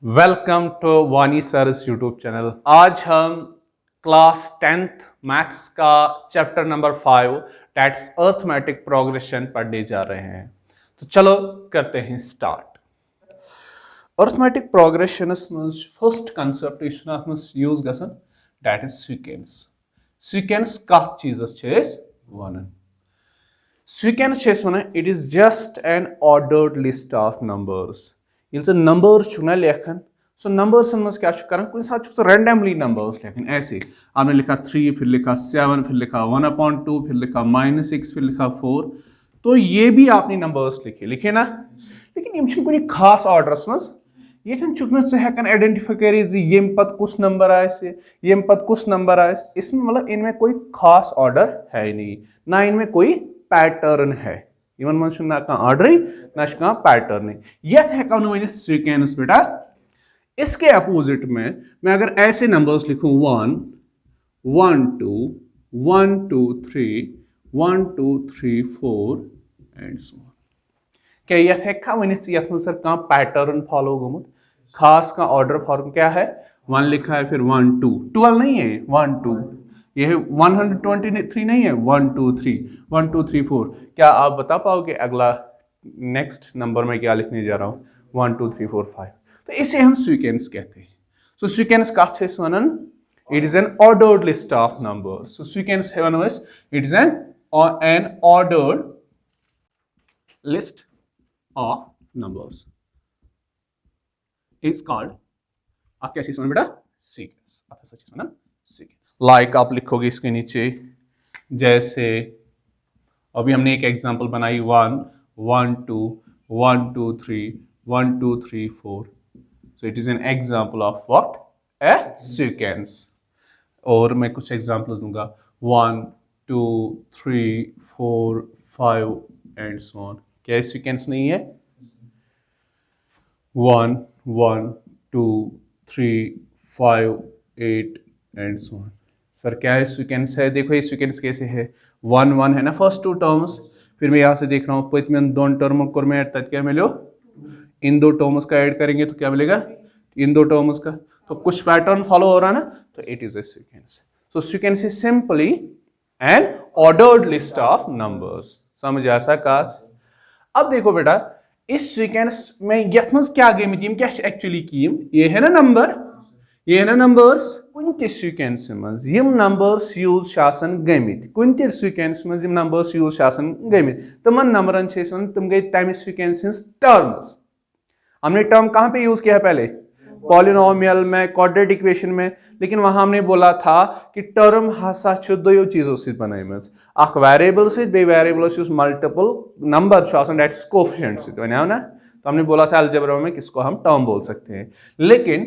Welcome to वानी sirs YouTube channel. आज हम क्लास 10th मैथ्स का chapter number 5 that's arithmetic progression पढ़ने जा रहे हैं। तो चलो करते हैं स्टार्ट। अर्थमेटिक प्रोग्रेशनस मज फर्स्ट कंसेप्ट यूज गसन दैट इज सीक्वेंस। सीक्वेंस कत चीजस वन सीक्वेंस वन it is just an ordered list of numbers. Number ना लेखन सो नंबर्स मज क्या कुछ सात रैंडमली नंबर्स लेखन ऐसे आपने लिखा 3 फिर लिखा 7 फिर लिखा 1/2 फिर लिखा -6 फिर लिखा 4। तो ये भी आपने नंबर्स लिखे ना, लेकिन यम कुछ खास ऑर्डरस मज ये हेकन आइडेंटिफाई कर यम पत कुछ नंबर आए यम पत कुछ नंबर आए। इसमें मतलब इनमें कोई खास ऑर्डर है नहीं, ना इनमें कोई पैटर्न है। इवन मज ना ऑर्डर ना पैटर्न यथ हेको वन सीक्वेंस बेटा। इसके अपोजिट में मैं अगर ऐसे नंबर्स लिखूं 1 1 2 1 2 3 1 2 3 4 एंड सो ऑन, क्या यथ हेका वन यथ मज सर पैटर्न फॉलो गोमुत खास का ऑर्डर फॉर्म क्या है 1 लिखा है फिर 1 2 12 नहीं है 1 2 ये 123 नहीं है 1 2 3 1 2 3 4। क्या आप बता पाओगे अगला नेक्स्ट नंबर में क्या लिखने जा रहा हूँ 1 2 3 4 5। तो इसे हम सीक्वेंस कहते हैं। सो सीक्वेंस कत one it is an ordered list of numbers. So sequence वन it is an ordered list of numbers is called आप क्या चीज बेटा सीक्वेंस। सीक्वेंस लाइक आप लिखोगे इसके नीचे जैसे अभी हमने एक एग्जांपल बनाई 1 1 2 1 2 3 1 2 3 4। So it is an example of what A sequence. और मैं कुछ एग्जांपल्स दूंगा 1 2 3 4 5 एंड सो ऑन। क्या सीक्वेंस नहीं है 1 1 2 3 5 8 एंड सो ऑन। सर क्या है सीक्वेंस है? देखो ये सीक्वेंस कैसे है 1 1 है ना फर्स्ट 2 टर्म्स, फिर मैं यहाँ से देख रहा हूँ पतम 2 टर्म को मैं ऐड क्या मिलो इन 2 टर्म्स का ऐड करेंगे तो क्या मिलेगा इन 2 टर्म्स का। तो कुछ पैटर्न फॉलो हो रहा है ना, तो it is a sequence. So sequence is simply N ordered list of numbers. समझ ऐसा का? अब देखो बेटा इस सीक्वेंस में यथ मज क्या गई क्या एक्चुअली की ये है ना नंबर, ये है ना नंबर्स कुछ सीक्वेंस मज नंबर्स यूज गमित कुछ सीक्वेंस मज नंबर्स यूज गमित तमन नंबरन तम गई तमि सीक्वेंस टर्म्स। हमने टर्म कहाँ पे यूज किया है पहले पॉलिनोमियल में क्वाड्रेटिक इक्वेशन में, लेकिन वहां हमने बोला था कि टर्म हसा दो चीजों से बनाई अख वेरिएबल से variable multiple number that's coefficient से बना ना। तो हमने बोला था अलजेब्रा में किसको हम टर्म बोल सकते हैं। लेकिन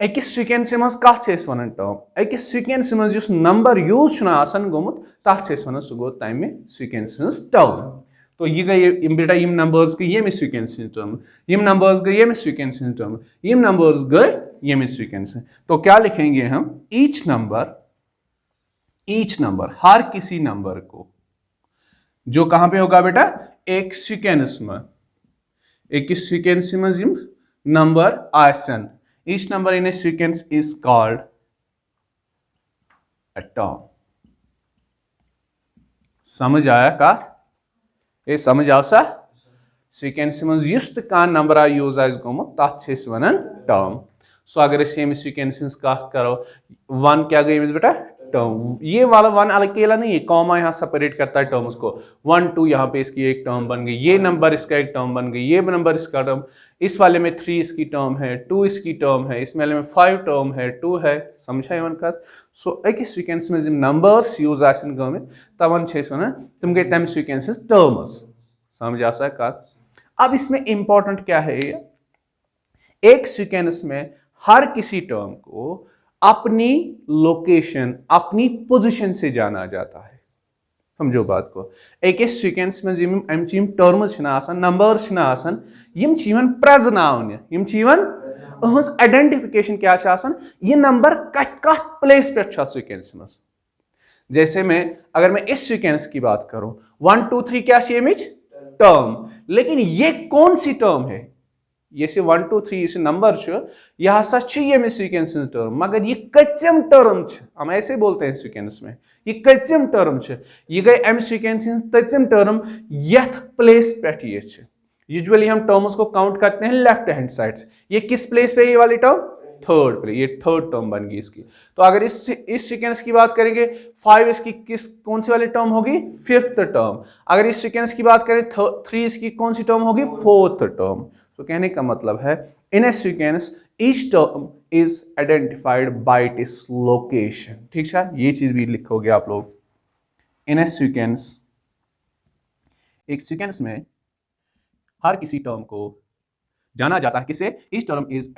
एक सीक्वेंस मज कत वन टर्म एक सीक्वेंस मज नंबर यूज गोमुत तथ वन सह गो तमि सीक्वेंस टर्म। तो ये गई बेटा यम नंबर्स गई ये सीक्वेंस टर्म, यम नंबर्स गई ये सीक्वेंस टर्म, यम नंबर्स गई ये सीक्वेंस। तो क्या लिखेंगे हम ईच नंबर हर किसी नंबर को जो कहां पे होगा बेटा एक सीक्वेंस में नंबर आसन each number in a sequence is called a term। समझ आया का? ये समझ आ सा सीक्वेंस मज युस्त का नंबर यूज गोमुत तथ वन टर्म। सो अगर सीक्वेंस कत करो 1 क्या गई बेटा टर्म, ये वाला 1 अकेला नहीं है, कॉमा यहाँ सेपरेट करता है टर्म्स को। 1 2 यहाँ पे इसकी एक टर्म बन गई, ये नंबर इसका एक टर्म बन गई, ये नंबर इसका टर्म, इस वाले में 3 इसकी टर्म है 2 इसकी टर्म है, इस वाले में 5 टर्म है 2 है। समझा वन कर? सो एक सीक्वेंस में नंबर्स यूज गमित तवन वन तुम गई तम सीक्वेंस टर्म्स। समझ आ सा कर? अब इसमें इंपॉर्टेंट क्या है, एक सीक्वेंस में हर किसी टर्म को अपनी लोकेशन अपनी पोजीशन से जाना जाता है। समझो बात को। एक सीक्वेंस में अम टर्म्स नंबर्स प्रजनावन आइडेंटिफिकेशन क्या ये नंबर कत प्लेस पे सीक्वेंस में। जैसे अगर मैं इस सीक्वेंस की बात करूं 1 2 3 क्या टर्म, लेकिन ये कौन सी टर्म है ये 1 2 3 इस नंबर यह हसा ये सीक्वेंस टर्म मगर ये कच्चम टर्म हम ऐसे बोलते हैं सीक्वेंस में ये कच्चम टर्म ये गई अम सीक्वेंस तच्चम टर्म यथ प्लेस पे ये यूजुअली हम टर्म्स को काउंट करते हैं लेफ्ट हैंड साइड से ये किस प्लेस पे ये वाली टर्म थर्ड पे ये थर्ड टर्म बन गई इसकी तो अगर इस सीक्वेंस की बात करेंगे 5 इसकी किस कौन सी वाली टर्म होगी फिफ्थ टर्म अगर इस सीक्वेंस की बात करें 3 इसकी कौन सी टर्म होगी फोर्थ टर्म तो कहने का मतलब है in a sequence each term is identified by its location ठीक है ये चीज भी लिखोगे आप लोग इन ए सीक्वेंस एक सीक्वेंस में हर किसी टर्म को जाना जाता है किससे each term is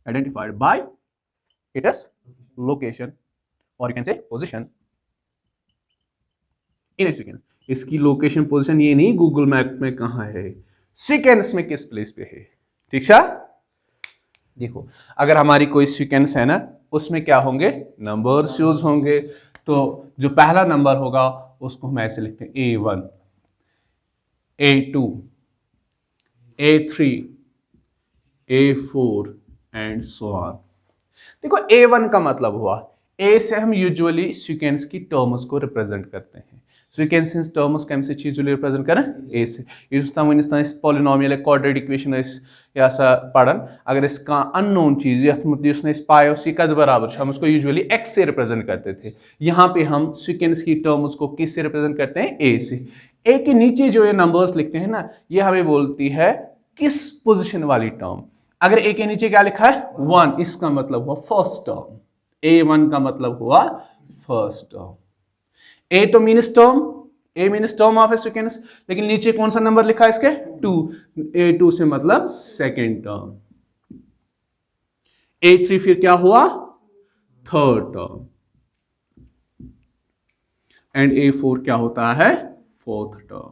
identified by its location or you can say position in a sequence इसकी लोकेशन पोजीशन ये नहीं गूगल मैप में कहां है सीक्वेंस में किस प्लेस पे है ठीक है देखो अगर हमारी कोई सीक्वेंस है ना उसमें क्या होंगे नंबर्स यूज होंगे तो जो पहला नंबर होगा उसको हम ऐसे लिखते हैं A1 A2 A3 A4 and so on देखो A1 का मतलब हुआ A से हम यूजुअली सीक्वेंस की टर्म्स को रिप्रेजेंट करते हैं सीक्वेंस टर्म्स कम से यूजुअली रिप्रेजेंट करें A से इस पॉलिनोमियल क्वाड्रेटिक इक्वेशन या सा पढ़न अगर इसका अननोन चीज यस पायो सी कद बराबर हम उसको यूजुअली x से रिप्रेजेंट करते थे यहाँ पे हम सीक्वेंस की टर्म्स को किस से रिप्रेजेंट करते हैं A से A के नीचे जो ये नंबर्स लिखते हैं ना ये हमें बोलती है किस पोजिशन वाली टर्म अगर A के नीचे क्या लिखा है 1 इसका मतलब हुआ फर्स्ट टर्म A1 का मतलब हुआ फर्स्ट टर्म A तो means term A means term of A sequence लेकिन नीचे कौन सा नंबर लिखा है इसके 2 A2 से मतलब सेकेंड टर्म A3 फिर क्या हुआ थर्ड टर्म एंड A4 क्या होता है fourth term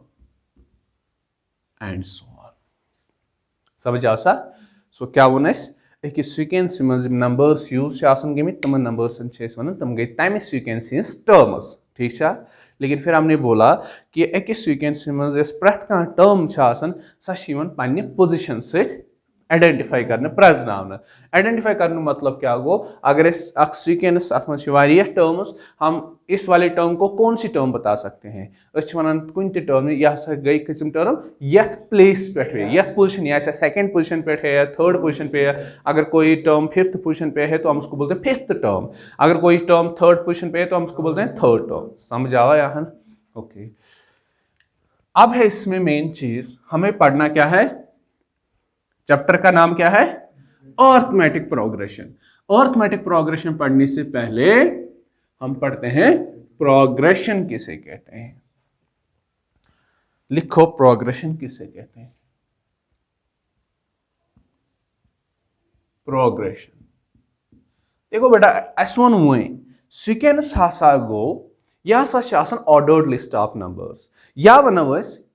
and so on समझ आओ सा सो क्या वो एक सीक्वेंस मज नंबर्स यूज गई तम नंबर्स वन तम गई तम सीक्वेंस टर्म्स ठीक है लेकिन फिर हमने बोला कि एक सीक्वेंस मज प्रथ कह टर्म सह पन्ने पोजिशन सहित आइडेंटिफाई करने प्रजन आइडेंटिफाई करने मतलब क्या गो अगर सीक्वेंस अत मज टर्म्स हम इस वाले टर्म को कौन सी टर्म बता सकते हैं वन कुन टर्म यह गई किस्म टर्म यथ प्लेस पे यथ पोजिशन या सेकेंड पोजिशन पे है या थर्ड पोजिशन पे है अगर कोई टर्म फिफ्थ पोजिशन पे है तो हम उसको बोलते हैं फिफ्थ टर्म अगर कोई टर्म थर्ड पोजिशन पे है तो हम उसको बोलते हैं थर्ड टर्म समझ आवा यहाँ ओके अब है इसमें मेन चीज हमें पढ़ना क्या है चैप्टर का नाम क्या है अरिथमेटिक प्रोग्रेशन अरिथमेटिक प्रोग्रेशन पढ़ने से पहले हम पढ़ते हैं प्रोग्रेशन किसे कहते हैं लिखो प्रोग्रेशन किसे कहते हैं प्रोग्रेशन देखो बेटा S1 हुए सीक्वेंस हसा गो यह हसा ऑर्डर्ड लिस्ट ऑफ नंबर्स या वनो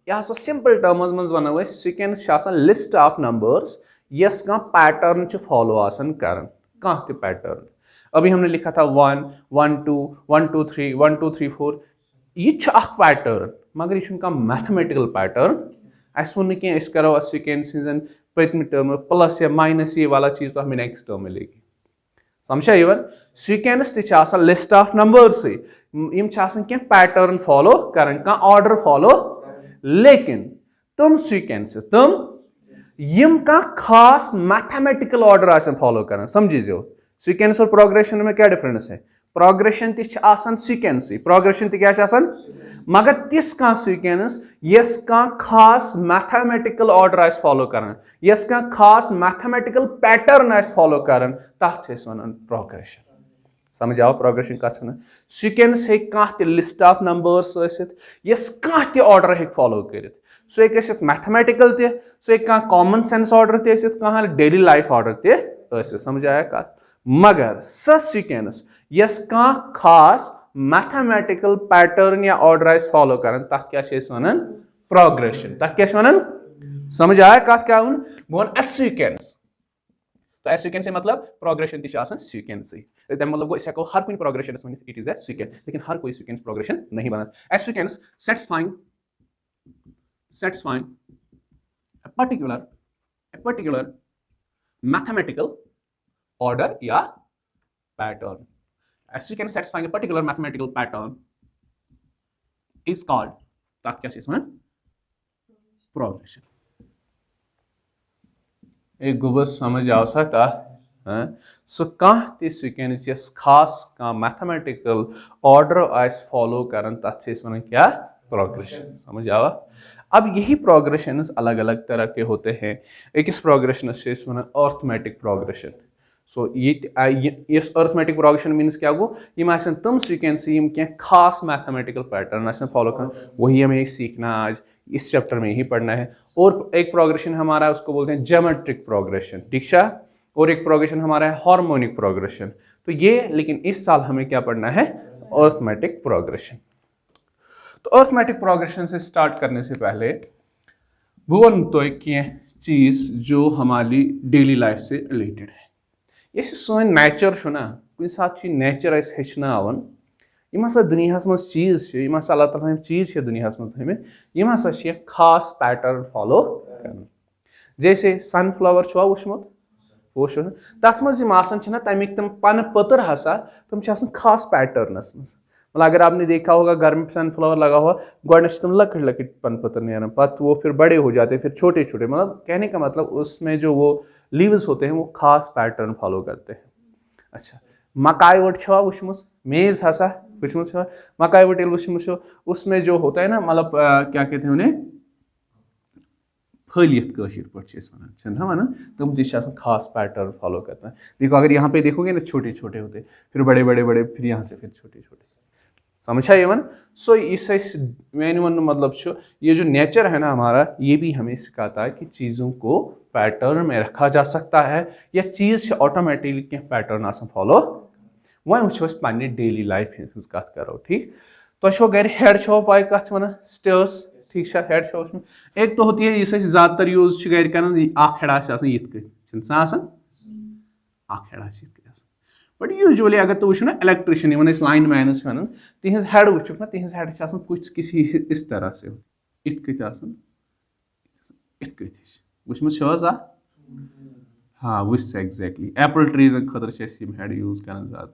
यह सिंपल टर्म्स मज वनो सीक्वेंस लिस्ट ऑफ नंबर्स यस कह पैटर्न फॉलो कर पैटर्न अभी हमने लिखा था 1 1 2 1 2 3 1 2 3 4 यह पैटर्न मगर यह मैथमेटिकल पैटर्न अस वो कह करो सीक्वेंस पत्म टर्म प्लस या माइनस ये वाला चीज तो हमें नेक्स्ट टर्म मिलेगी समझा यवन सीक्वेंस ती लिस्ट ऑफ नंबर्स कह पैटर्न फॉलो कर ऑर्डर फॉलो लेकिन तुम सीक्वेंसेस तुम यम का खास मैथमेटिकल ऑर्डर फॉलो कर समझो सीक्वेंस और प्रोग्रेशन में क्या डिफरेंस है प्रोग्रेशन सीक्वेंस प्रोग्रेशन क्या मगर तिस कह सीक्वेंस यस का खास मैथमेटिकल ऑर्डर फॉलो कर यस का खास मैथमेटिकल पैटर्न फॉलो कर तथ वन प्रोग्रेशन समझ आओ प्रोग्रेशन कथन सीक्वेंस हे लिस्ट ऑफ नंबर्स यस कह ऑर्डर हे फॉलो कर सो मैथमेटिकल तह कॉमन सेंस ऑर्डर तह डेली लाइफ ऑर्डर तह समझ आया कत मगर स सीक्वेंस यस खास मैथमेटिकल पैटर्न या ऑर्डर फॉलो कर तथ क्या वन प्रोग्रेशन तथ क्या वन समझ आया कत क्या वन बह वन सीक्वेंस तो एस सीक्वेंस मतलब प्रोग्रेशन सीक्वेंस तम मतलब गो हेको हर कुछ progression one it is a sequence लेकिन हर कोई सीक्वेंस प्रोग्रेशन नहीं बना S sequence satisfying particular mathematical order या pattern. As we can satisfying a particular mathematical pattern is called तत् क्या इसमें progression. एक गुबस समझ आओ सका सो कहाँ ती sequence यस खास का mathematical order आइस follow करन तत् इसमें क्या progression समझ आवा. अब यही प्रोग्रेशंस अलग अलग तरह के होते हैं. एक इस प्रोग्रेशन से इसमें अर्थमेटिक प्रोग्रेशन. सो ये इस अर्थमेटिक प्रोग्रेशन मीन्स क्या गो यम आसन तम सीक्वेंस यम क्या खास मैथमेटिकल पैटर्न आसन फॉलो कर वही हमें सीखना आज इस चैप्टर में ही पढ़ना है. और एक प्रोग्रेशन हमारा उसको बोलते हैं ज्योमेट्रिक प्रोग्रेशन. ठीक है. और एक प्रोग्रेशन हमारा है हार्मोनिक प्रोग्रेशन. तो ये लेकिन इस साल हमें क्या पढ़ना है अर्थमेटिक प्रोग्रेशन. तो अर्थमेटिक प्रोग्रेशन से स्टार्ट करने से पहले भुवन तो एक चीज जो हमारी डेली लाइफ से रिलेटेड है. ये सोन नेचर ना कुछ साथ नेचर हेचन यम हसा दुनिया मज चीज यम हसा अल्लाह ताला चीज दुनिया मज थमित यम हसा खास पैटर्न फॉलो कर. जैसे सनफ्लावर छुआ वुचमुत वो तथ मज तमिक तम पन पतर हसा तम खास पैटर्नस मज. मतलब अगर आपने देखा होगा घर में सनफ्लावर लगा हुआ गोडन तुम लकट लकट पन पत्तर नेरन पत वो फिर बड़े हो जाते हैं फिर छोटे छोटे. मतलब कहने का मतलब उसमें जो वो लीव्स होते हैं वो खास पैटर्न फॉलो करते हैं. अच्छा मकाई वट छवा वुचमुस मेज हसा वुचमुस छवा मकाई वट वुचमुस उसमें जो होता है ना मतलब क्या कहते हैं उन्हें फलियत कशिर पे वन तुम खास पैटर्न फॉलो करते हैं. देखो अगर यहाँ पे देखोगे ना छोटे छोटे होते फिर बड़े बड़े बड़े फिर यहाँ से फिर छोटे छोटे. समझा ये वन. सो इस मैंने वन मतलब ये जो नेचर है ना हमारा ये भी हमें सिखाता है कि चीज़ों को पैटर्न में रखा जा सकता है या चीज़ ऑटोमेटिकली पैटर्न आसान फॉलो वह वो पे डेली लाइफ कत करो. ठीक तो गर हेड छो पाई कत वन स्टेयर्स. ठीक है हेड छो उसमें एक तो होती है इस ज़्यादातर यूज गर कर हेड हेड बट यूजुअली अगर तो वो electrician in line minus one Teej head वो ना तिज हेड कुछ किसी इस तरह से इत वुचमुत हाँ वुस एग्जैक्टली एप्पल ट्रीजन खतर हेड यूज कर ज़्यादा.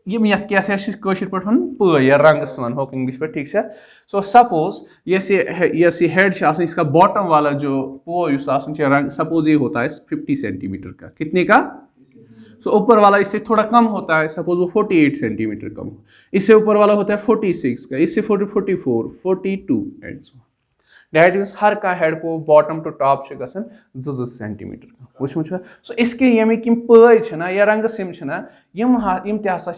यम ये पे या रंगस वन हो इंग्लिश पे. ठीक है. सो सपोज ये हेड इसका बॉटम वाला जो पो रंग सपोज ये होता है 50 सेंटीमीटर का. कितने का. सो ऊपर वाला इससे थोड़ा कम होता है. सपोज वो 48 सेंटीमीटर कम. इससे ऊपर वाला होता है 46 का. इससे 44 42 एंड सो. दैट मीन्स हर का हेड को बॉटम टू टॉप गसन 2 सेंटीमीटर का वुचमुत. सो इसके यमिक पे या रंगस यम तसा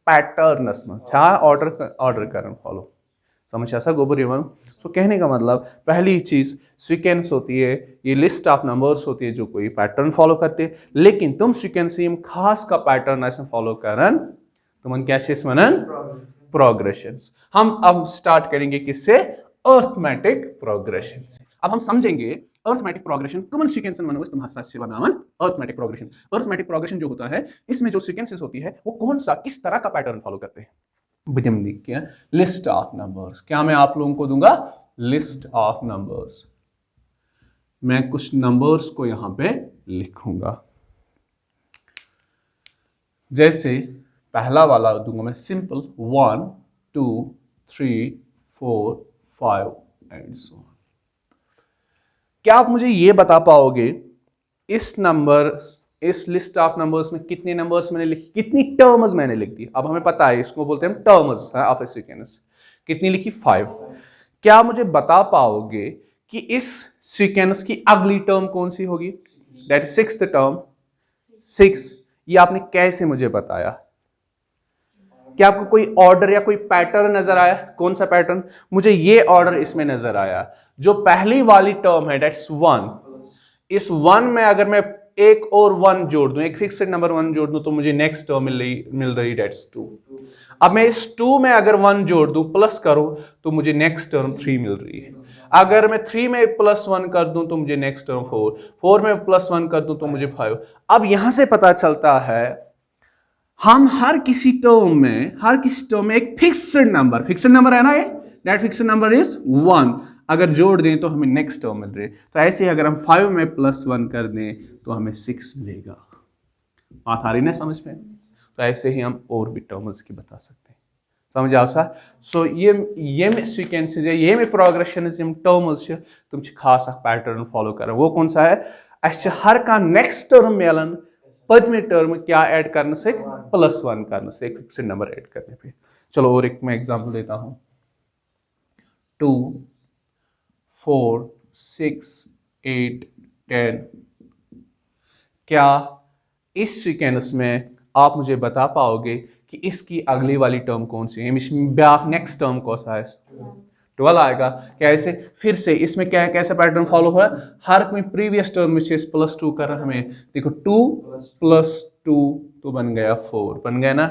पैटर्नस मज ऑर्डर कर फॉलो. समझ आसा गोबर यवन. सो कहने का मतलब पहली चीज़ सीक्वेंस होती है ये लिस्ट ऑफ नंबर्स होती है जो कोई पैटर्न फॉलो करते हैं लेकिन तुम सीक्वेंस यम खास का पैटर्न ऐसा फॉलो करन तुमन क्या वनन प्रोग्रेशंस. हम अब स्टार्ट करेंगे किससे अर्थमेटिक प्रोग्रेशन से. अब हम समझेंगे अर्थमेटिक प्रोग्रेशन कमन सीक्वेंस मनोस तुम हसा बनावन अर्थमेटिक प्रोग्रेशन. अर्थमेटिक प्रोग्रेशन जो होता है इसमें जो सीक्वेंसेस होती है वो कौन सा किस तरह का पैटर्न फॉलो करते हैं. क्या लिस्ट ऑफ नंबर्स. क्या मैं आप लोगों को दूंगा लिस्ट ऑफ नंबर्स. मैं कुछ नंबर्स को यहां पे लिखूंगा. जैसे पहला वाला दूंगा मैं सिंपल 1 2 3 4 5 एंड सो ऑन. क्या आप मुझे ये बता पाओगे इस लिस्ट ऑफ नंबर्स में कितने नंबर्स मैंने लिखी कितनी टर्म्स मैंने लिख दी. अब हमें पता है इसको बोलते हैं टर्म्स ऑफ ए सीक्वेंस. कितनी लिखी 5. क्या मुझे बता पाओगे कि इस सीक्वेंस की अगली टर्म कौन सी होगी. That is sixth term 6. ये आपने कैसे मुझे बताया. क्या आपको कोई ऑर्डर या कोई पैटर्न नजर आया. कौन सा पैटर्न. मुझे ये ऑर्डर इसमें नजर आया. जो पहली वाली टर्म है दैट्स 1. इस 1 में अगर मैं एक और 1 जोड़ दूं एक फिक्स्ड नंबर 1 जोड़ दूं तो मुझे नेक्स्ट टर्म मिल रही दैट्स 2. अब मैं इस 2 में अगर 1 जोड़ दूं प्लस करूं तो मुझे नेक्स्ट टर्म 3 मिल रही है. अगर मैं 3 में +1 कर दूं तो मुझे नेक्स्ट टर्म 4 में +1 कर दूं तो मुझे 5. अब यहां से पता चलता है हम हर किसी टर्म में एक फिक्स्ड नंबर है ना ये दैट फिक्स्ड नंबर इज 1. अगर जोड़ दें तो हमें नेक्स्ट टर्म मिल रही है। तो ऐसे ही अगर हम 5 में +1 कर दें तो हमें 6 मिलेगा। बात आ रही ना समझ में? तो ऐसे ही हम और भी टर्म्स की बता सकते हैं। समझ आओ सा? सो ये सीक्वेंसेस है, ये प्रोग्रेशन टर्म्स तुम खास पैटर्न फॉलो कर। वो कौन सा है? अस हर का नेक्स्ट टर्म मिलान पदमे टर्म क्या ऐड करने से? +1 करने से, एक फिक्स्ड नंबर ऐड करने पे। चलो और एक मैं एग्जांपल देता हूं। 2 4 6 8 10। क्या इस सीक्वेंस में आप मुझे बता पाओगे कि इसकी अगली वाली टर्म कौन सी है? नेक्स्ट टर्म कौन सा है? 12 आएगा। कैसे? फिर से इसमें क्या कैसा पैटर्न फॉलो हुआ? हर कोई प्रीवियस टर्म में +2 कर रहा हमें। देखो 2 + 2 तो बन गया 4, बन गया ना।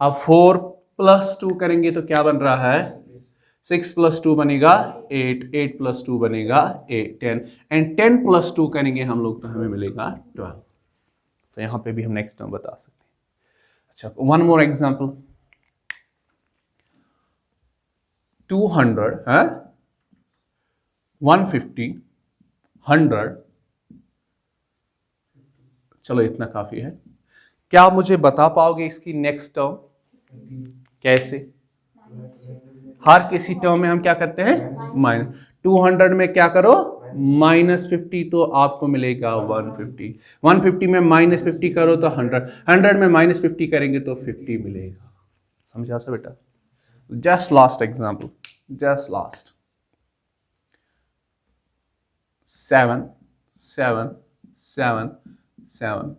अब 4 + 2 करेंगे तो क्या बन रहा है? 6 + 2 बनेगा 8, 8 + 2 बनेगा 8 10, एंड 10 + 2 करेंगे हम लोग तो हमें मिलेगा 12। तो यहाँ पे भी हम नेक्स्ट टर्म बता सकते हैं। अच्छा, वन मोर एग्जाम्पल। 200 है, 150, 100। चलो इतना काफी है। क्या आप मुझे बता पाओगे इसकी नेक्स्ट टर्म? कैसे? हर किसी टर्म में हम क्या करते हैं? माइनस। 200 में क्या करो? -50, तो आपको मिलेगा 150। 150 में -50 करो तो 100। 100 में -50 करेंगे तो 50 मिलेगा। समझा सा बेटा? Just last example, just last. 7 7 7 7।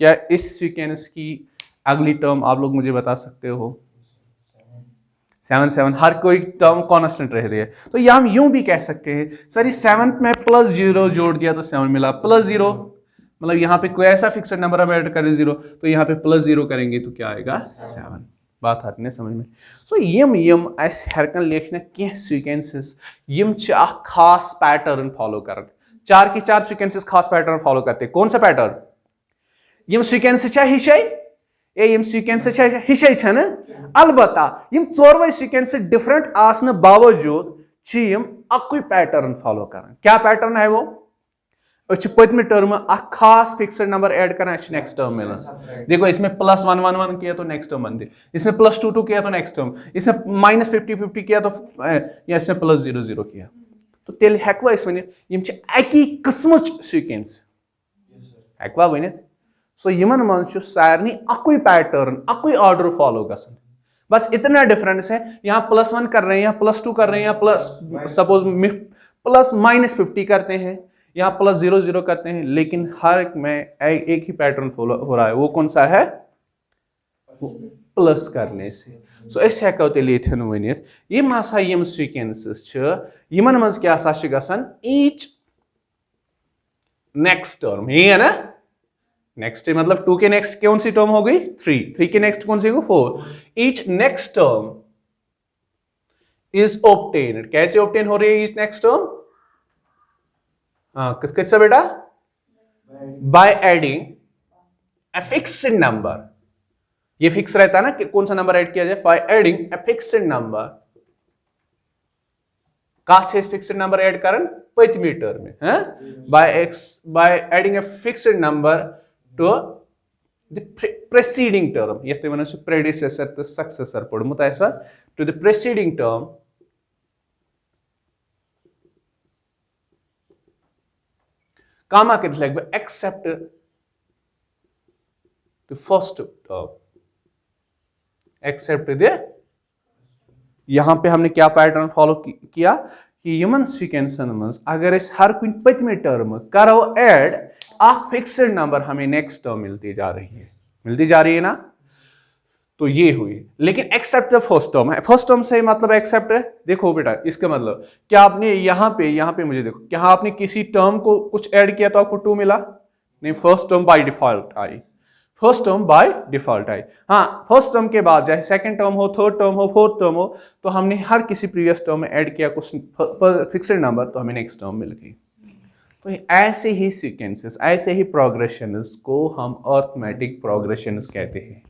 क्या इस सीक्वेंस की अगली टर्म आप लोग मुझे बता सकते हो? 7 7। हर कोई टर्म कॉन्स्टेंट रह रही है। तो यह हम यूं भी कह सकते हैं, सर इस 7 में +0 जोड़ दिया तो 7 मिला। +0 मतलब यहाँ पे कोई ऐसा फिक्स्ड नंबर हम ऐड करें 0, तो यहाँ पे +0 करेंगे तो क्या आएगा? 7। बात आती है समझ में? सो यम अस हरकन लेखन कह सीक्वेंसेस यम खास पैटर्न फॉलो कर। 4 के 4 सीक्वेंसेस खास पैटर्न फॉलो करते। कौन सा पैटर्न? यम सीक्वेंस हिशे यम सीक्वेंस हिशे छन, अलबत्ता यम 4 सीक्वेंस डिफरेंट आसने बावजूद यम अकुई पैटर्न फॉलो कर। क्या पैटर्न है वो? पत्म टर्म खास फिक्स्ड नंबर ऐड करना, नेक्स्ट टर्म मिलना। देखो इसमें +1 1 1 किया तो नेक्स्ट टर्म बनती, इसमें +2 2 किया तो नेक्स्ट टर्म, इसमें -50 50 किया तो या इसमें +0 0 किया तो तेल हेकवा इस वनित यम छ अकी किस्मच सीक्वेंस हेकवा वनित। सो यमन मन छ सारनी अकुई पैटर्न अकुई ऑर्डर फॉलो गसन। बस इतना डिफरेंस है, यहाँ +1 कर रहे हैं, यहाँ +2 कर रहे हैं, यहाँ सपोज +-50 करते हैं, यहाँ +0 0 करते हैं, लेकिन हर एक में एक ही पैटर्न फॉलो हो रहा है। वो कौन सा है? प्लस करने से। सो ऐसे हेको तेल यथन वनित यम हसा यम सीक्वेंसेस छ यमन मज क्या सा छ गसन ईच नेक्स्ट टर्म, ये है ना? नेक्स्ट मतलब 2 के नेक्स्ट कौन सी टर्म हो गई? 3 के नेक्स्ट कौन सी हो? 4। Each next term is obtained. कैसे ऑब्टेन हो रही है ईच नेक्स्ट टर्म? कैसा बेटा? Bye adding a fixed number. ये फिक्स रहता है ना कि कौन सा नंबर ऐड किया जाए? By adding a fixed number. कत फिक्स्ड नंबर ऐड करन? पत्मी टर्म में। By adding a fixed number to the preceding term. ये वन प्रेडिसेसर तो सक्सेसर पढ़मुत टू द प्रेसीडिंग टर्म कामा कर लग except the first term, except the. यहां पे हमने क्या पैटर्न फॉलो किया कि यमन सीक्वेंसन में अगर इस हर कुछ पत्मे टर्म करो ऐड एक फिक्स्ड नंबर हमें नेक्स्ट टर्म मिलती जा रही है ना? तो ये हुई, लेकिन एक्सेप्ट द फर्स्ट टर्म है। फर्स्ट टर्म से मतलब एक्सेप्ट है। देखो बेटा इसका मतलब क्या आपने यहाँ पे मुझे देखो, क्या आपने किसी टर्म को कुछ ऐड किया तो आपको 2 मिला? नहीं, first term by default I. First term by default आई। हाँ, फर्स्ट टर्म के बाद चाहे सेकंड टर्म हो, थर्ड टर्म हो, फोर्थ टर्म हो, तो हमने हर किसी प्रीवियस टर्म में ऐड किया कुछ फिक्स्ड नंबर, तो हमें नेक्स्ट टर्म मिल गई। तो ऐसे ही सीक्वेंसेस, ऐसे ही प्रोग्रेशंस को हम अरिथमेटिक प्रोग्रेशंस कहते हैं।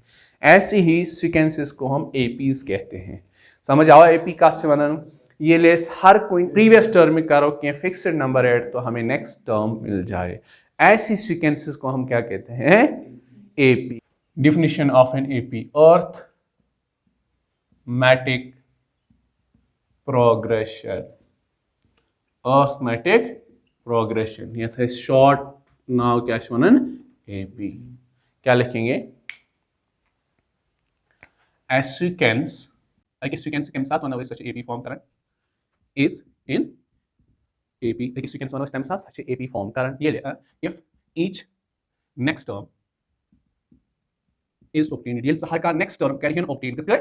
ऐसे ही सीक्वेंसेस को हम एपीज कहते हैं। समझ आओ एपी का से वनन? ये लेस हर कोई प्रीवियस टर्म में करो कि फिक्स्ड नंबर ऐड तो हमें नेक्स्ट टर्म मिल जाए। ऐसी सीक्वेंसेस को हम क्या कहते हैं? AP. Definition of an AP, arithmetic progression. Arithmetic progression ये था शॉर्ट नाव क्या वन एपी। क्या लिखेंगे? as sequence sequence के साथ वन such AP form करें is in AP sequence one के साथ such AP form करें ये if each next term is obtained ये हर का next term कैरियन obtained करके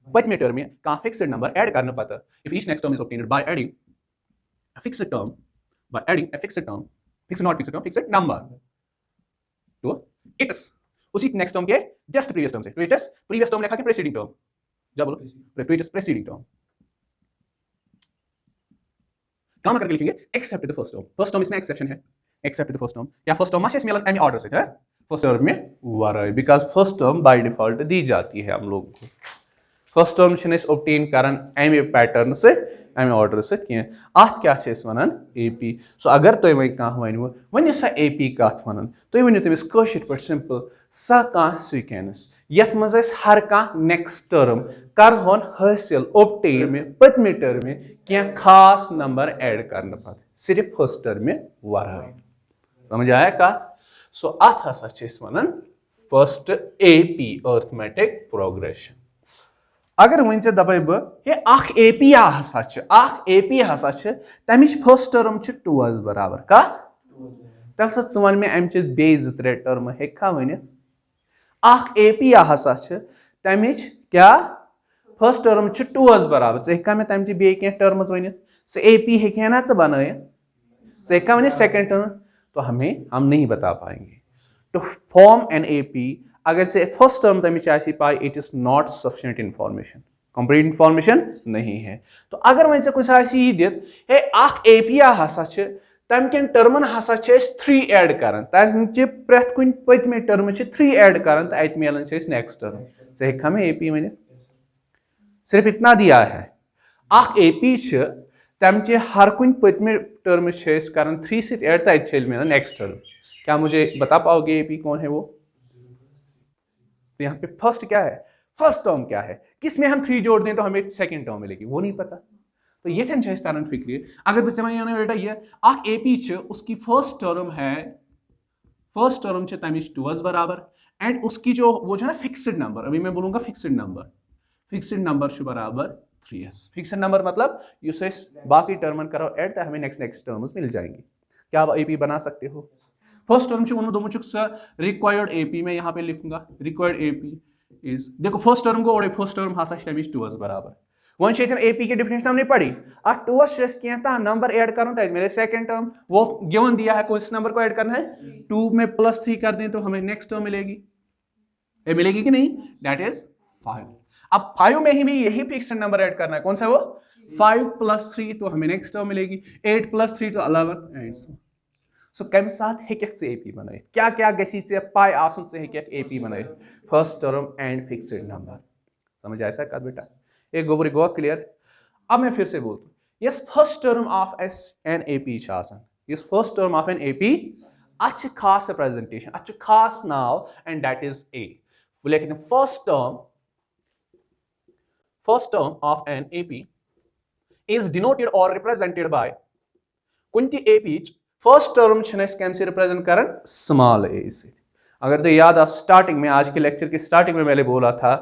पचमे टर्म में का फिक्स्ड नंबर ऐड करना पड़ता if each next term is obtained by adding a fixed term by adding a fixed term fixed number तो its उसी next term के जस्ट प्रीवियस टर्म से तो इट्स प्रीवियस टर्म लिखा के प्रीसीडिंग टर्म जब बोलो तो इट्स प्रीसीडिंग टर्म काम करके लिखेंगे एक्सेप्ट द फर्स्ट टर्म इसमें एक्सेप्शन है एक्सेप्ट द फर्स्ट टर्म या फर्स्ट टर्म माशेस मिलन एनी ऑर्डर से है फर्स्ट टर्म में वराय because first term by default दी जाती है हम लोगों को फर्स्ट टर्म छनेस ऑब्टेन करन एमी पैटर्न से एमी ऑर्डर से किए आथ क्या छेस वनन एपी सो अगर तो वही का वनो वनि सा एपी काथ वनन तो वनि तमिस कशिट पर सिंपल सा का सीक्वेंस यथ मज हर का नेक्स्ट टर्म कर होन हासिल ऑब्टेन में पतमे टर्म में क्या खास नंबर ऐड करना पड़ता सिर्फ फर्स्ट टर्म में वराय समझ आया का सो आथ हसा छेस वनन फर्स्ट एपी अर्थमेटिक प्रोग्रेशन अगर वन से दबे बे अख एपी हसा तमिच फर्स्ट टर्म 2 बराबर का तल सा वन में अमचे बे 3 टर्म हेखा वन अख एपी हसा तमिच क्या फर्स्ट टर्म 2 बराबर हेका मे तमचे बे क्या टर्म्स वन से एपी हेका ना बन हेका वन सेकंड टर्म तो हम नहीं बता पाएंगे टू फॉर्म एन एपी अगर से फर्स्ट टर्म तमिच आसी पाई it is not sufficient information complete information नहीं है तो अगर वन से कुछ आसी दित हे अख एपी हसा तम के टर्मन हसा 3 ऐड करन तमचे प्रेथ कुन पतमे टर्म 3 ऐड करन तो अत मिलन नेक्स्ट टर्म से हेखा में एपी वन सिर्फ इतना दिया है अख एपी तमचे हर कुन पतमे टर्म करन 3 से ऐड तो अत मिलन नेक्स्ट टर्म क्या मुझे बता पाओगे एपी कौन है वो तो यहाँ पे फर्स्ट क्या है फर्स्ट टर्म क्या है किसमें हम 3 जोड़ दें तो हमें सेकंड टर्म मिलेगी वो नहीं पता तो ये तरन फिक्री अगर बच्चे बेटा ये अख एपी उसकी फर्स्ट टर्म तमिच 2 बराबर एंड उसकी जो वो जो है ना फिक्स्ड नंबर अभी मैं बोलूंगा फिक्स्ड नंबर बराबर 3s फिक्स्ड नंबर मतलब यूसे बाकी टर्मन करो ऐड तो हमें नेक्स्ट टर्म्स मिल जाएंगी क्या आप एपी बना सकते हो फर्स्ट टर्म रिक्वायर्ड एपी मैं यहाँ पे लिखूंगा रिक्वायर्ड एपी इज देखो फर्स्ट टर्म को फर्स्ट टर्म हसा 2 बराबर वन एपी की डिफिनेशन हमने पढ़ी 2 क्या नंबर ऐड करो तो मेरे सेकंड टर्म वो गिवन दिया है किस नंबर को ऐड करना है 2 में +3 कर दें तो हमें नेक्स्ट टर्म मिलेगी कि नहीं दैट इज 5 अब 5 में ही यही फिक्स्ड नंबर ऐड करना है कौन सा वो 5 + 3 तो हमें नेक्स्ट टर्म मिलेगी 8 + 3 तो 11 एंड सो कम साथ से एपी बनाए क्या क्या गसी से पाई आसन से एपी बनाए first term and fixed number समझ आया सर बेटा एक गोबरी गो क्लियर अब मैं फिर से बोलता हूँ यस first term of an AP यस first term of an AP अच्छे खास रिप्रेजेंटेशन अच्छे खास नाव एंड दैट इज ए लेकिन first term of an AP is denoted और रिप्रेजेंटेड बाय कुंती एपी फर्स्ट टर्म कम से रिप्रेजेंट करन स्मॉल ए से अगर तो याद आ स्टार्टिंग में आज के लेक्चर की स्टार्टिंग में मैंने बोला था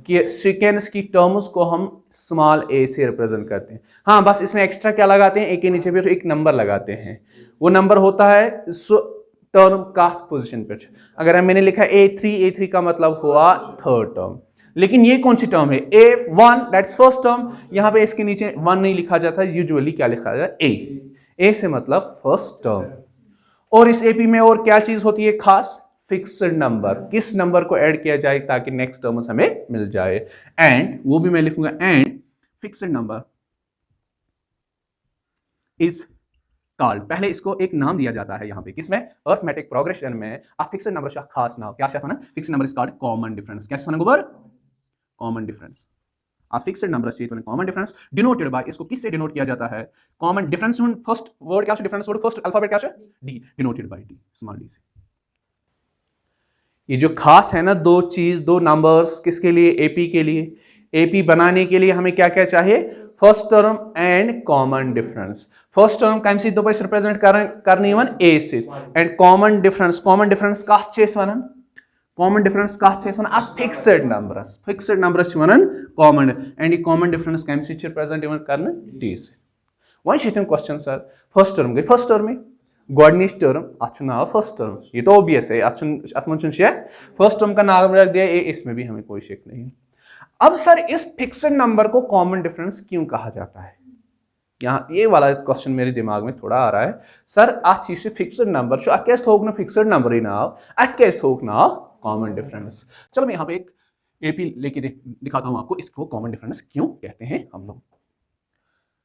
कि सीक्वेंस की टर्म्स को हम स्मॉल ए से रिप्रेजेंट करते हैं हाँ बस इसमें एक्स्ट्रा क्या लगाते हैं एक के नीचे फिर एक नंबर लगाते हैं वो नंबर होता है टर्म का पोजीशन पे अगर मैंने लिखा A3 का मतलब हुआ थर्ड टर्म लेकिन ये कौन सी टर्म है A1 दैट्स फर्स्ट टर्म यहाँ पे इसके नीचे 1 नहीं लिखा जाता यूजुअली क्या लिखा जाता है ए से मतलब फर्स्ट टर्म और इस एपी में और क्या चीज होती है खास फिक्स्ड नंबर किस नंबर को ऐड किया जाए ताकि नेक्स्ट टर्म्स हमें मिल जाए एंड वो भी मैं लिखूंगा and fixed number is called पहले इसको एक नाम दिया जाता है यहाँ पे किसमें अर्थमेटिक प्रोग्रेशन में आप फिक्स्ड नंबर खास नाम क्या fixed number is called common difference क्या कॉमन डिफरेंस आज फिक्स्ड नंबर से कॉमन डिफरेंस डिनोटेड बाय, इसको किससे डिनोट किया जाता है? कॉमन डिफरेंस फर्स्ट वर्ड क्या है? डिफरेंस वर्ड फर्स्ट अल्फाबेट क्या है? D, denoted by D, small D से। ये जो खास है ना दो चीज, दो नंबर्स, किसके लिए? एपी के लिए। एपी बनाने के लिए हमें क्या क्या चाहिए? First term and common difference. First term कम सी दोपस रिप्रेजेंट करनी वन ए से, एंड कॉमन डिफरेंस कत छे वनान? कॉमन डिफरेंस कत छे वनान? अ फिक्स्ड नंबरस, फिक्स्ड नंबरस वनान कॉमन, एंड ये कॉमन डिफरेंस कम सी रिप्रेजेंट करने डी से। वन क्वेश्चन सर, फर्स्ट टर्म गई फर्स्ट टर्म में गोडनिच टर्म, अत नाव फर्स्ट टर्म, ये तो ओबियस है, अत मन शक, फर्स्ट टर्म का नाम रख दिया ए, इसमें भी हमें कोई शक नहीं। अब सर इस फिक्स्ड नंबर को कॉमन डिफरेंस क्यों कहा जाता है? यहाँ ये वाला क्वेश्चन मेरे दिमाग में थोड़ा आ रहा है। सर अत फिक्स्ड नंबर अत क्या थोक ना फिक्स्ड नंबर ही नाव, अत क्या थोक नाव कॉमन डिफरेंस। चलो मैं यहाँ पे एक एपी लेके दिखाता हूँ आपको, इसको कॉमन डिफरेंस क्यों कहते हैं हम लोग।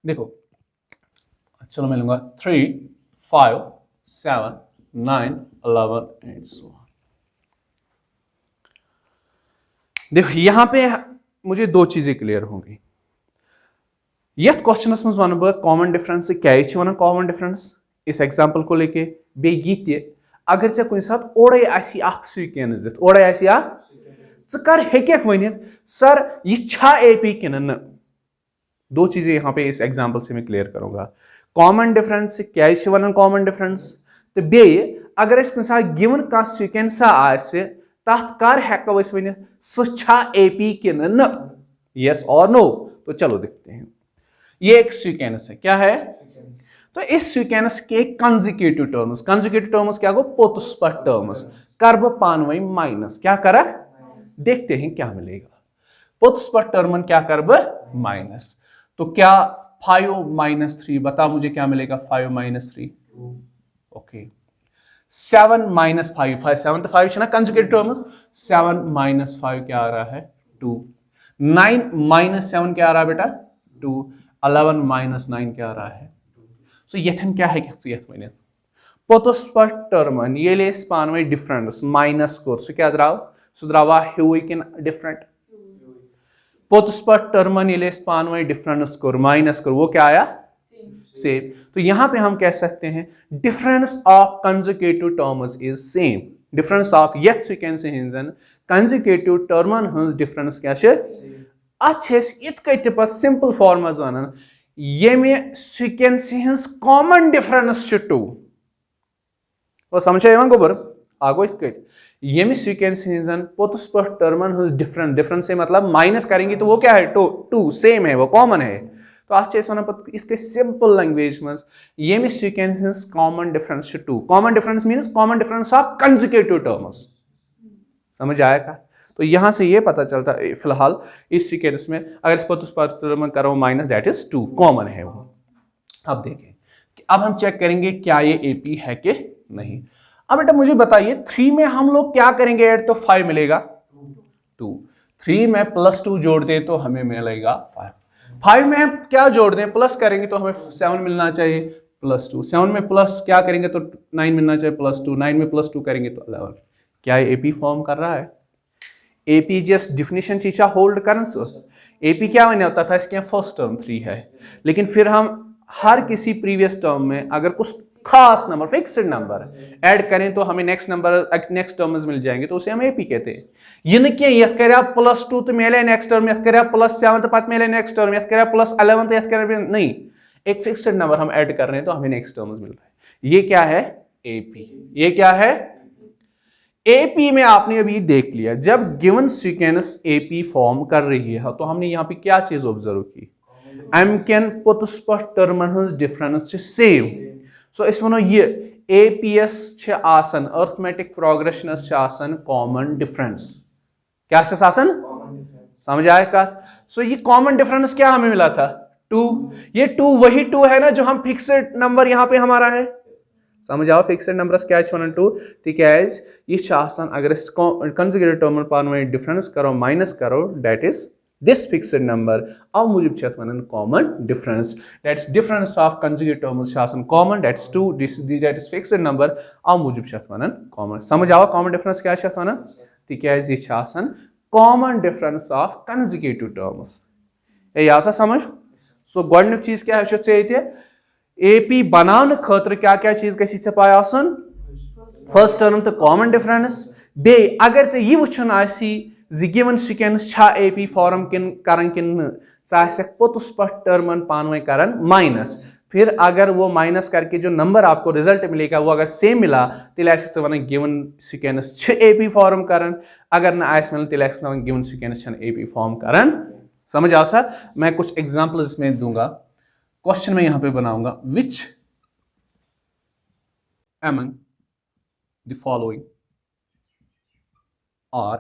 देखो चलो मैं लूंगा 3, 5, 7, 9, 11 एंड सो ऑन। देखो यहां पे मुझे दो चीजें क्लियर होंगी। यथ क्वेश्चन मज वन बह कॉमन डिफरेंस क्या वन कॉमन डिफरेंस, इस एग्जांपल को लेके बे अगर चे कुछ साथ ओड़े सीक्वेंस दिख, ओड़े कर हेक वनित सर यह एपी कि न, दो चीजें यहां पे इस एग्जांपल से मैं क्लियर करूंगा। कॉमन डिफरेंस क्या वन कॉमन डिफरेंस, तो बे अगर गिवन का सीक्वेंस आसे तथ कर हेको वन सह एपी कि न, यस और नो। तो चलो देखते हैं, ये एक सीक्वेंस है, क्या है? तो इस सीक्वेंस के कंसेक्यूटिव टर्म्स क्या गो? पोतुस्पट टर्म्स कर बह पानवई माइनस, क्या कर देखते हैं क्या मिलेगा। पोतुस्पट टर्मन क्या कर बह माइनस, तो क्या 5 - 3 बता मुझे क्या मिलेगा? 5 - 3 ओके। 7 - 5, 7 तो 5 ना कंसेक्यूटिव टर्म, 7 - 5 क्या आ रहा है? 2। 9 - 7 क्या आ रहा है बेटा? 2। 11 - 9 क्या आ रहा है? सो यथन क्या है वन पोतुस्पट टर्मन ये पानवे डिफरेंस माइनस कोर सह क्या द्राव? सह द्रावा ह्यू कि डिफरेंट। पोतुस्पट टर्मन ये पानवे डिफरेंस कोर माइनस कोर, वो क्या आया? सेम। तो यहां पे हम कह सकते हैं difference of consecutive terms is same. Difference of यथ सीक्वेंस हिंजन कंसेक्यूटिव टर्मन हंस डिफरेंस क्या छे? अच्छे इत कत पे सिंपल फॉर्म मज वनान ये सीक्वेंस हंस कॉमन डिफरेंस 2। वो समझे गोबर आगो इत कत ये सीक्वेंस हिंजन पोतुस्पट टर्मन हंस डिफरेंस से मतलब माइनस करेंगे तो वो क्या है? 2 सेम है, वो कॉमन है। तो अत सिंपल लैंग्वेज मज ये sequence common difference 2। Common difference means common difference of consecutive terms. समझ आएगा? तो यहां से ये पता चलता है फिलहाल इस सीक्वेंस में अगर इस पोतुस्पट टर्मन करो माइनस, दैट इज 2, कॉमन है वो। अब देखें, अब हम चेक करेंगे क्या ये एपी है कि नहीं। अब बेटा मुझे बताइए 3 में हम लोग क्या करेंगे ऐड, तो 5 मिलेगा 2। 3 में +2 जोड़ दें तो हमें मिलेगा 5। 5 में हम क्या जोड़ दें? प्लस करेंगे तो हमें 7 मिलना चाहिए +2। 7 में प्लस क्या करेंगे तो 9 मिलना चाहिए +2। 9 में +2 करेंगे तो 11। क्या ये एपी फॉर्म कर रहा है? एपी जस्ट डिफिनेशन चीचा होल्ड कर। एपी क्या बने होता था? इसके फर्स्ट टर्म 3 है, लेकिन फिर हम हर किसी प्रीवियस टर्म में अगर कुछ खास नंबर फिक्स्ड नंबर ऐड करें तो हमें नेक्स्ट टर्म मिल जाएंगे, तो उसे हम एपी कहते हैं। ये न कि यह कर +2 तो मिले नेक्स्ट टर्म, यह कर +7 तो पत मिले नेक्स्ट टर्म, यह कर +11 तो यह कर नहीं, एक फिक्स्ड नंबर हम ऐड कर रहे हैं तो हमें नेक्स्ट टर्म मिल रहा है। ये क्या है? एपी। ये क्या है? एपी में आपने अभी देख लिया, जब गिवन सीक्वेंस एपी फॉर्म कर रही है तो हमने यहां पे क्या चीज ऑब्जर्व की? एमकेन पोतुस्पट टर्मन हंस डिफरेंस सेम। सो इस वनो ये एपीएस छ आसन अर्थमेटिक प्रोग्रेशन छ आसन कॉमन डिफरेंस। क्या छ आसन? समझ आया का? सो ये कॉमन डिफरेंस क्या हमें मिला था? 2। ये 2 वही 2 है ना जो हम फिक्स्ड नंबर यहां पे हमारा है। समझ आओ फिक्स्ड नंबरस क्या 2 तिकाज यह अगर कंसेक्यूटिव टर्मन पानवे डिफरेंस करो माइनस करो, that is this fixed number. अव मूजूब वन common difference, that is difference of consecutive terms common, that is 2, that is fixed number. अव मूजूब वन कॉमन। समझ आओ कॉमन डिफरेंस क्या वन तिकाज यह common difference of consecutive terms. ए या सा समझ सो गोडनिक चीज क्या है एपी बनाने खतर क्या क्या चीज गसी से पाय आसन फर्स्ट टर्म तो कॉमन डिफरेंस बे अगर से ये वुचन आसी गिवन सीक्वेंस छा एपी फॉर्म किन करन किन चाहक पोतुस पर टर्मन पानवे करन माइनस फिर अगर वो माइनस करके जो नंबर आपको रिजल्ट मिलेगा वो अगर सेम मिला तेल वन गिवन सीक्वेंस छ एपी फॉर्म करन अगर ना आस मिल तेल वन गिवन सीक्वेंस छन एपी फॉर्म करन समझ आ सा मैं कुछ एग्जांपल्स में दूंगा क्वेश्चन में यहां पे बनाऊंगा विच among the following are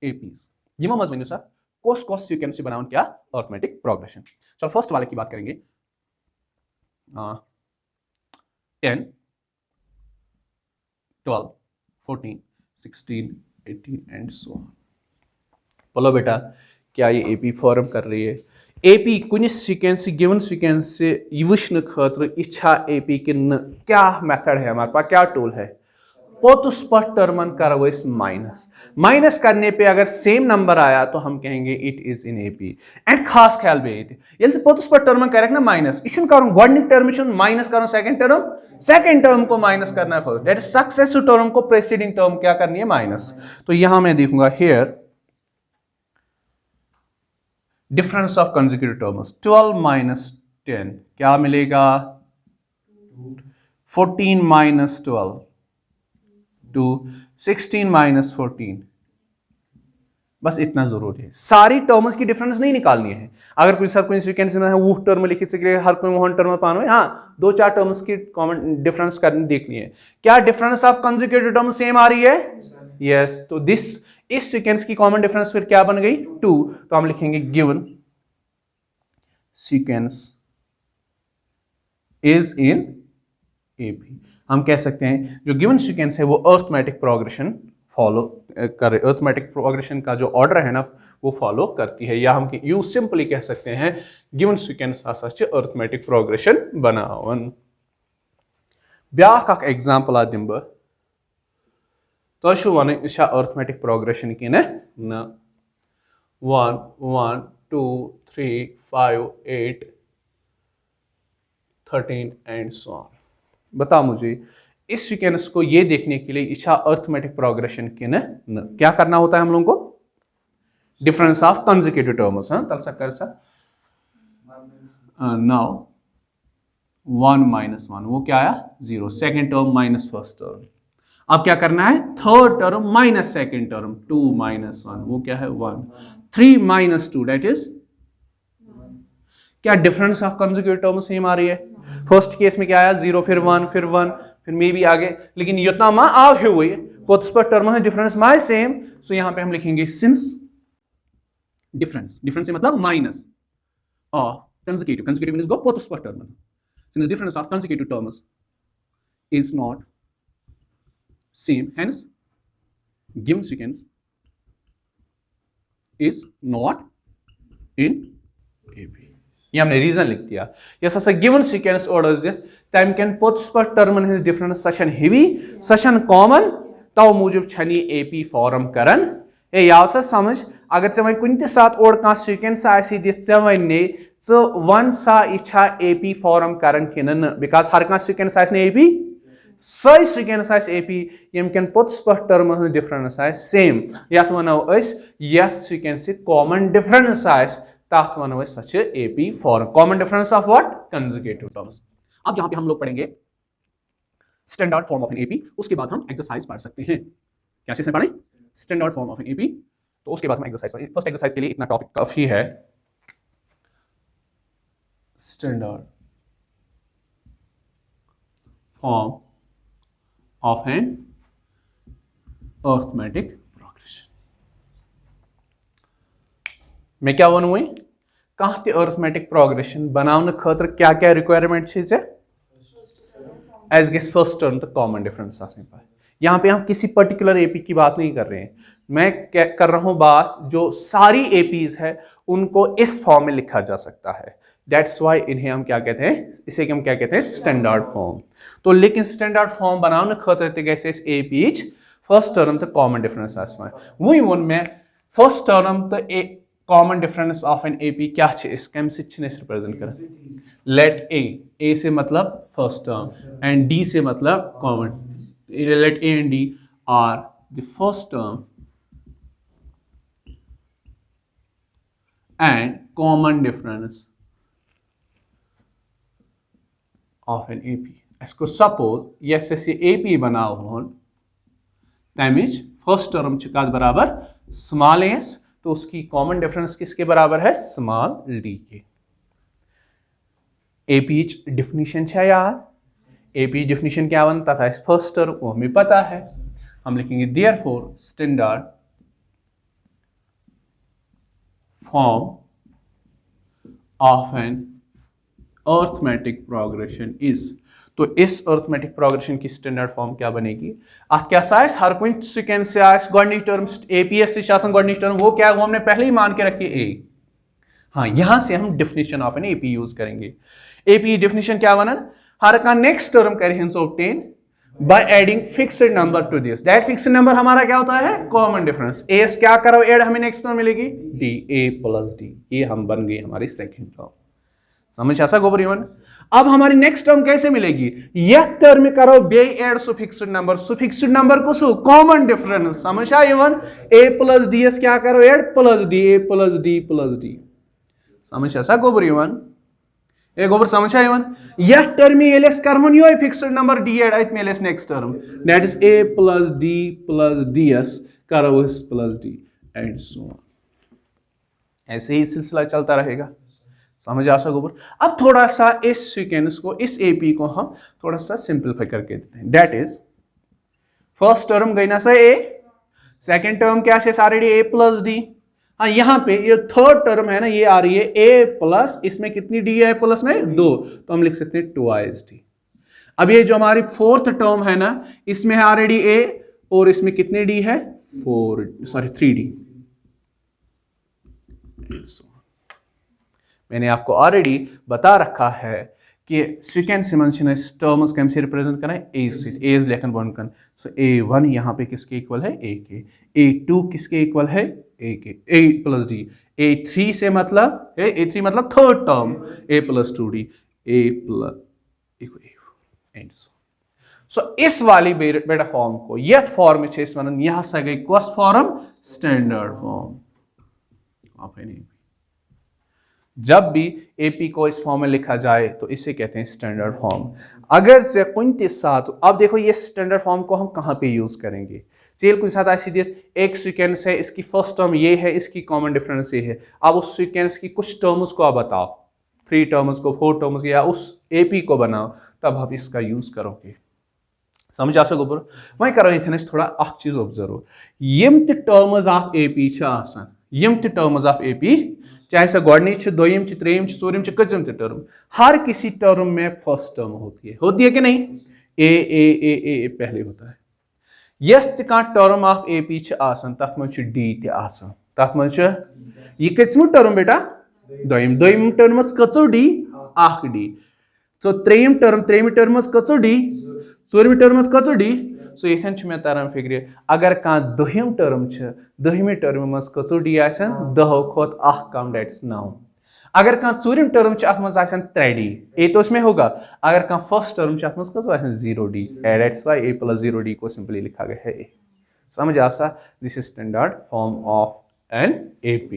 APs ये मज वन सा कोस सीक्वेंस बनाओ क्या अर्थमेटिक प्रोग्रेशन चलो फर्स्ट वाले की बात करेंगे 10 12 14 16 18 एंड सो ऑन बोलो बेटा क्या ये एपी फॉर्म कर रही है एपी कुछ सीक्वेंस गिवन सीक्वेंस से वुचन खतर इच्छा एपी कि क्या मेथड है हमारे पास क्या टूल है पोतुस पर टर्मन करो इस माइनस माइनस करने पे अगर सेम नंबर आया तो हम कहेंगे it is in AP and खास ख्याल बे ये पोतुस पर टर्मन करे ना माइनस यह कर गोडनिक टर्म माइनस करो सेकंड टर्म को माइनस करना है first that is successive term को प्रेसिडिंग टर्म क्या करनी है माइनस तो यहां मैं देखूंगा here difference of consecutive terms 12 minus 10 क्या मिलेगा 14 माइनस 12 2 16 माइनस 14 बस इतना जरूरी है सारी टर्म्स की डिफरेंस नहीं निकालनी है अगर कोई साथ कोई सीक्वेंस में वो टर्म लिखी सके हर कोई वो टर्म पानो हाँ 2-4 टर्म्स की कॉमन डिफरेंस करनी देखनी है क्या difference of consecutive term same आ रही है यस तो दिस इस सीक्वेंस की कॉमन डिफरेंस फिर क्या बन गई 2 तो हम लिखेंगे given sequence is in AP हम कह सकते हैं जो गिवन सीक्वेंस है वो अर्थमेटिक प्रोग्रेशन फॉलो कर अर्थमेटिक प्रोग्रेशन का जो ऑर्डर है ना वो फॉलो करती है या हम यू सिंपली कह सकते हैं गिवन सीक्वेंस अर्थमेटिक प्रोग्रेशन बनावन ब्याख एग्जांपल आ दिम बह तो वन यह अर्थमेटिक प्रोग्रेशन कि 1 1 2 3 5 8 13 एंड सो ऑन बता मुझे इस सीक्वेंस को ये देखने के लिए इच्छा अर्थमेटिक प्रोग्रेशन की न क्या करना होता है हम लोगों को डिफरेंस ऑफ कंसेक्यूटिव टर्म्स तल सकता सा नाउ 1 माइनस 1 वो क्या आया 0 second term minus first term अब क्या करना है third term minus second term 2 minus 1 वो क्या है 1 3 माइनस 2 दैट इज क्या difference of consecutive term same आ रही है फर्स्ट केस में क्या आया 0 फिर 1 फिर 1 फिर मे भी आगे लेकिन इतना मा आ हुई पोतस पर टर्म है डिफरेंस माय सेम सो यहां पे हम लिखेंगे सिंस डिफरेंस से मतलब माइनस ऑफ कंसेक्यूटिव मींस गो पोतस पर term since difference of consecutive terms is not same hence given sequence is not in AP ये हमने रीजन लिख दिया यस हसा गिवन सीक्वेंस ऑर्डर्स दे तम कैन पोतस पर टर्मन हिज डिफरेंस सशन हेवी सशन कॉमन तो मूजब छनी एपी फॉर्म करन ए याव सा समझ अगर चे कुन ते साथ और का सीक्वेंस आसी दि चे वने च वन सा इच्छा एपी फॉर्म करन किनन बिकॉज़ हर का सीक्वेंस आसने एपी सही सीक्वेंस आस एपी यम कैन पोतस पर टर्म हिज डिफरेंस आस सेम यथ वनो अस यथ सीक्वेंस कॉमन डिफरेंस आस तथ वनो सच AP form common difference of what consecutive terms अब यहां पे हम लोग पढ़ेंगे standard form of an AP उसके बाद हम एक्सरसाइज पढ़ सकते हैं क्या चीज में पढ़ें standard form of an AP तो उसके बाद हम एक्सरसाइज पढ़ेंगे फर्स्ट एक्सरसाइज के लिए इतना टॉपिक काफी है standard form of an arithmetic progression मैं क्या वनु कह ते अर्थमेटिक प्रोग्रेशन बनाने खतर क्या क्या रिक्वायरमेंट है एज गेस फर्स्ट टर्म तो कॉमन डिफरेंस आने पाए यहां पे हम किसी पर्टिकुलर एपी की बात नहीं कर रहे हैं मैं कर रहा हूं बात जो सारी एपीज है उनको इस फॉर्म में लिखा जा सकता है दैट्स वाई इन्हें हम क्या कहते हैं इसे हम क्या कहते हैं स्टैंडर्ड फॉर्म तो लेकिन स्टैंडर्ड फॉर्म बनाने खतर कैसे एपीज फर्स्ट टर्म तो कॉमन डिफरेंस आसमान वही वन में फर्स्ट टर्म तो common difference of an AP क्या छे इस कम से रिप्रेजेंट कर लेट ए से मतलब फर्स्ट टर्म एंड D से मतलब common let A and D are the first term and common difference of an AP इसको सपोज यस ये AP बनाओ हो तमिच फर्स्ट टर्म कत बराबर स्मॉल एस तो उसकी कॉमन डिफरेंस किसके बराबर है स्मॉल d के AP डिफिनीशन याद AP डिफिनीशन क्या बनता था इस फर्स्ट टर्म वो हमें पता है हम लिखेंगे therefore standard form of an arithmetic progression is तो इस अरिथमेटिक प्रोग्रेशन की स्टैंडर्ड फॉर्म क्या बनेगी अत क्या हर कुछ सीक्वेंस से गोडनिक टर्म APS से गोडनिक टर्म वो क्या वो हमने पहले ही मान के रखी A हाँ यहां से हम definition of an AP use करेंगे AP डिफिनीशन क्या बना हर का नेक्स्ट टर्म करें obtain by adding fixed number to this that fixed number हमारा क्या होता है कॉमन डिफरेंस एस क्या करो ऐड हमें नेक्स्ट टर्म मिलेगी D A प्लस D ये हम बन गई हमारी सेकंड टर्म समझ ऐसा गोबर इवन अब हमारी नेक्स्ट टर्म कैसे मिलेगी यह टर्म करो बे ऐड सुफिक्स्ड नंबर को सु कॉमन डिफरेंस समझ आ इवन A प्लस DS क्या करो add plus D A plus D समझ ऐसा गोबर इवन ए गोबर समझ आ इवन यह टर्म एलएस करवन यो फिक्स्ड नंबर D ऐड अत malaise next term that is A plus D plus DS करो इस plus D and so on ऐसे ही सिलसिला चलता रहेगा समझ आ सको अब थोड़ा सा इस सीक्वेंस को इस AP को हम थोड़ा सा सिंपलीफाई करके देते हैं दैट इज फर्स्ट टर्म गई ना सा A सेकंड टर्म क्या है ऑलरेडी A प्लस D हाँ यहाँ पे ये थर्ड टर्म है ना ये आ रही है A प्लस इसमें कितनी D है प्लस में 2 तो हम लिख सकते हैं 2D अब ये जो हमारी फोर्थ टर्म है ना इसमें है ऑलरेडी A और इसमें कितनी D है 3D मैंने आपको ऑलरेडी बता रखा है कि सीक्वेंस टर्म्स कैम से रिप्रेजेंट करना है ए से ए लेखन बन कर सो A1 यहाँ पे किसके इक्वल है A के A2 किसके इक्वल है A के A प्लस D A3 से मतलब A3 मतलब third term A plus 2D A plus and so इस वाली बेटा फॉर्म को यह फॉर्म में यहाँ से गई कौस form standard form of an जब भी AP को इस फॉर्म में लिखा जाए तो इसे कहते हैं स्टैंडर्ड फॉर्म अगर से कुछ साथ अब देखो ये स्टैंडर्ड फॉर्म को हम कहाँ पे यूज करेंगे चेल कुछ साथ ऐसी एक सीक्वेंस है इसकी फर्स्ट टर्म ये है इसकी कॉमन डिफरेंस ये है अब उस सीक्वेंस की कुछ टर्म्स को आप बताओ 3 टर्म्स को 4 टर्म्स या उस AP को बनाओ तब आप इसका यूज करोगे समझ आ सको वही करो ये थोड़ा अख चीज ऑब्जर्व यम टर्म्स ऑफ AP यम टर्म्स ऑफ AP चाहे सो गोडनिच दोयम त्रेयम चोरम कचम टर्म हर किसी टर्म में फर्स्ट टर्म होती है कि नहीं ए पहले होता है यस टर्म ऑफ AP तथ मं D तथ मं यह कचम टर्म बेटा दोयम टर्मस कचो D अख D सो त्रेयम टर्मस कचो D चोरम टर्मस कचो D सो ये में तरन फिक्र अगर कह दहिम टर्म दहिमे टर्म मज कचो D आसन 10 खोत अख कम दैट इज 9 अगर कह चूरिम टर्म अत मज 3D ए तो इसमें होगा अगर कह फर्स्ट टर्म अत मज कचो 0D that's why A plus 0D को सिंपली लिखा गया है समझ आसा this is standard form of an AP